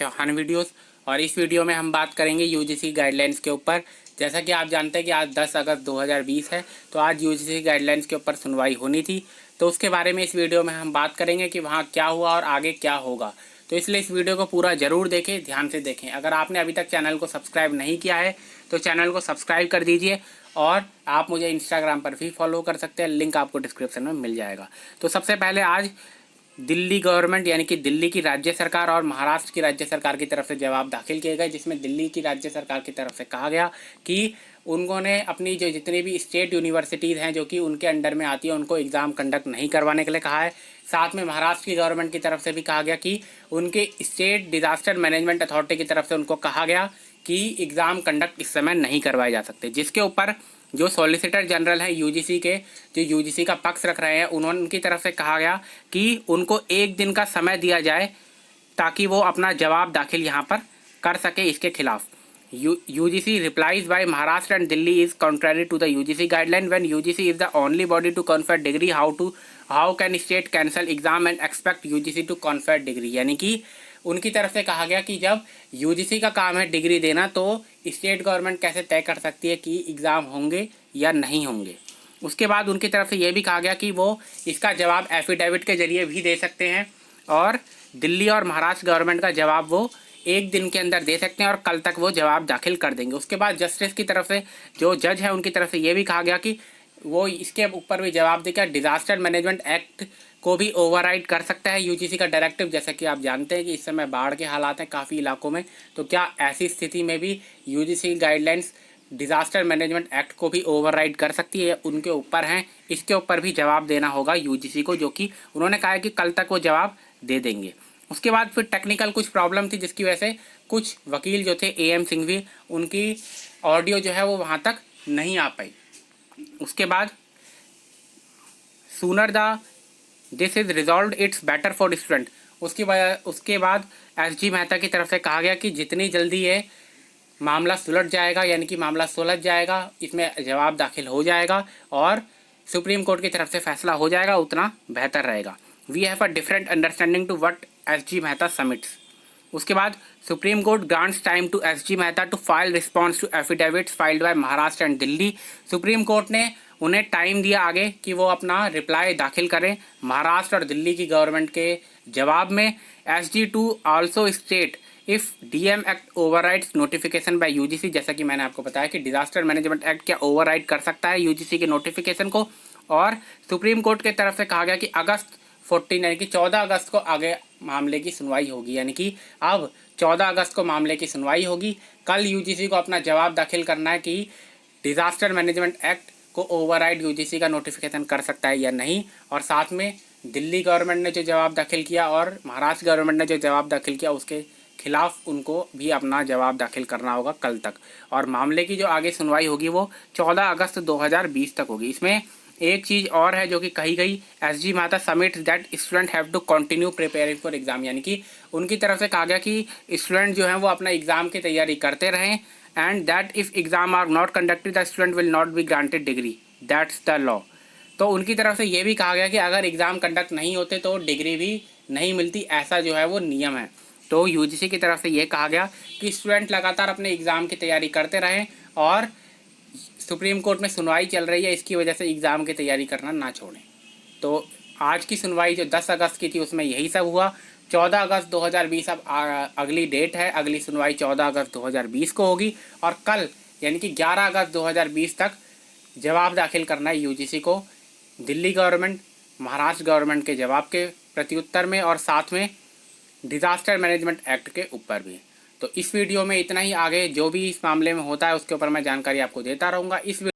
Chauhan videos. और इस video में हम बात करेंगे यूजीसी गाइडलाइंस के ऊपर। जैसा कि आप जानते हैं कि आज 10 अगस्त 2020 है, तो आज यूजीसी गाइडलाइंस के ऊपर सुनवाई होनी थी। तो उसके बारे में इस वीडियो में हम बात करेंगे कि वहाँ क्या हुआ और आगे क्या होगा। तो इसलिए इस वीडियो को पूरा ज़रूर देखें, ध्यान से देखें। अगर आपने अभी तक चैनल को सब्सक्राइब नहीं किया है तो चैनल को सब्सक्राइब कर दीजिए। और आप मुझे इंस्टाग्राम पर भी फॉलो कर सकते हैं, लिंक आपको डिस्क्रिप्शन में मिल जाएगा। तो सबसे पहले आज दिल्ली गवर्नमेंट यानी कि दिल्ली की राज्य सरकार और महाराष्ट्र की राज्य सरकार की तरफ से जवाब दाखिल किए गए, जिसमें दिल्ली की राज्य सरकार की तरफ से कहा गया कि उन्होंने अपनी जो जितनी भी स्टेट यूनिवर्सिटीज़ हैं जो कि उनके अंडर में आती है उनको एग्ज़ाम कंडक्ट नहीं करवाने के लिए कहा है। साथ में महाराष्ट्र की गवर्नमेंट की तरफ से भी कहा गया कि उनके स्टेट डिज़ास्टर मैनेजमेंट अथॉरिटी की तरफ से उनको कहा गया कि एग्ज़ाम कंडक्ट इस समय नहीं करवाए जा सकते। जिसके ऊपर जो सॉलिसिटर जनरल हैं यूजीसी के, जो यूजीसी का पक्ष रख रहे हैं, उन्होंने उनकी तरफ से कहा गया कि उनको एक दिन का समय दिया जाए ताकि वो अपना जवाब दाखिल यहाँ पर कर सके इसके खिलाफ। UGC replies by Maharashtra and Delhi is contrary to the UGC guideline when UGC is the only body to confer degree how can state cancel exam and expect UGC to confer degree. यानी कि उनकी तरफ से कहा गया कि जब यूजीसी का काम है डिग्री देना, तो स्टेट गवर्नमेंट कैसे तय कर सकती है कि एग्ज़ाम होंगे या नहीं होंगे। उसके बाद उनकी तरफ से ये भी कहा गया कि वो इसका जवाब एफिडेविट के जरिए भी दे सकते हैं और दिल्ली और महाराष्ट्र गवर्नमेंट का जवाब वो एक दिन के अंदर दे सकते हैं और कल तक वो जवाब दाखिल कर देंगे। उसके बाद जस्टिस की तरफ से जो जज है उनकी तरफ से ये भी कहा गया कि वो इसके ऊपर भी जवाब देकर डिज़ास्टर मैनेजमेंट एक्ट को भी ओवरराइड कर सकता है यूजीसी का डायरेक्टिव। जैसा कि आप जानते हैं कि इस समय बाढ़ के हालात हैं काफ़ी इलाकों में, तो क्या ऐसी स्थिति में भी UGC guidelines disaster management act को भी ओवरराइड कर सकती है, उनके ऊपर हैं। इसके ऊपर भी जवाब देना होगा यूजीसी को, जो कि उन्होंने कहा है कि कल तक वो जवाब दे देंगे। उसके बाद फिर टेक्निकल कुछ प्रॉब्लम थी जिसकी वजह से कुछ वकील जो थे AM सिंघवी, उनकी ऑडियो जो है वो वहाँ तक नहीं आ पाई। उसके बाद sooner the this is resolve it's better for student. उसके बाद SG मेहता की तरफ से कहा गया कि जितनी जल्दी ये मामला सुलझ जाएगा, यानी कि मामला सुलझ जाएगा, इसमें जवाब दाखिल हो जाएगा और सुप्रीम कोर्ट की तरफ से फैसला हो जाएगा, उतना बेहतर रहेगा। We have a different understanding to what SG Mehta submits. उसके बाद supreme court grants time to SG Mehta to file response to affidavits filed by Maharashtra and Delhi. Supreme court ने उन्हें टाइम दिया आगे कि वो अपना रिप्लाई दाखिल करें महाराष्ट्र और दिल्ली की गवर्नमेंट के जवाब में। SG to also state if DM act overrides notification by UGC. जैसा कि मैंने आपको बताया कि डिज़ास्टर मैनेजमेंट एक्ट क्या ओवरराइड कर सकता है यूजीसी के नोटिफिकेशन को। और सुप्रीम कोर्ट की तरफ से कहा गया कि अगस्त 14 यानी कि 14 अगस्त को आगे मामले की सुनवाई होगी। यानी कि अब 14 अगस्त को मामले की सुनवाई होगी। कल यूजीसी को अपना जवाब दाखिल करना है कि डिज़ास्टर मैनेजमेंट एक्ट को ओवरराइड यूजीसी का नोटिफिकेशन कर सकता है या नहीं। और साथ में दिल्ली गवर्नमेंट ने जो जवाब दाखिल किया और महाराष्ट्र गवर्नमेंट ने जो जवाब दाखिल किया उसके खिलाफ उनको भी अपना जवाब दाखिल करना होगा कल तक। और मामले की जो आगे सुनवाई होगी वो 14 अगस्त 2020 तक होगी। इसमें एक चीज़ और है जो कि कही गई, SG Mehta submit that student have to continue preparing for exam. यानी कि उनकी तरफ से कहा गया कि स्टूडेंट जो हैं वो अपना एग्ज़ाम की तैयारी करते रहें and that if exam are not conducted the student will not be granted degree, that's the law. तो उनकी तरफ से ये भी कहा गया कि अगर एग्ज़ाम कंडक्ट नहीं होते तो डिग्री भी नहीं मिलती, ऐसा जो है वो नियम है। तो यूजीसी की तरफ से ये कहा गया कि स्टूडेंट लगातार अपने एग्ज़ाम की तैयारी करते रहें और सुप्रीम कोर्ट में सुनवाई चल रही है, इसकी वजह से एग्ज़ाम की तैयारी करना ना छोड़ें। तो आज की सुनवाई जो 10 अगस्त की थी उसमें यही सब हुआ। 14 अगस्त 2020 अब अगली डेट है, अगली सुनवाई 14 अगस्त 2020 को होगी। और कल यानी कि 11 अगस्त 2020 तक जवाब दाखिल करना है यूजीसी को दिल्ली गवर्नमेंट महाराष्ट्र गवर्नमेंट के जवाब के प्रत्युत्तर में और साथ में डिज़ास्टर मैनेजमेंट एक्ट के ऊपर भी। तो इस वीडियो में इतना ही। आगे जो भी इस मामले में होता है उसके ऊपर मैं जानकारी आपको देता रहूँगा। इस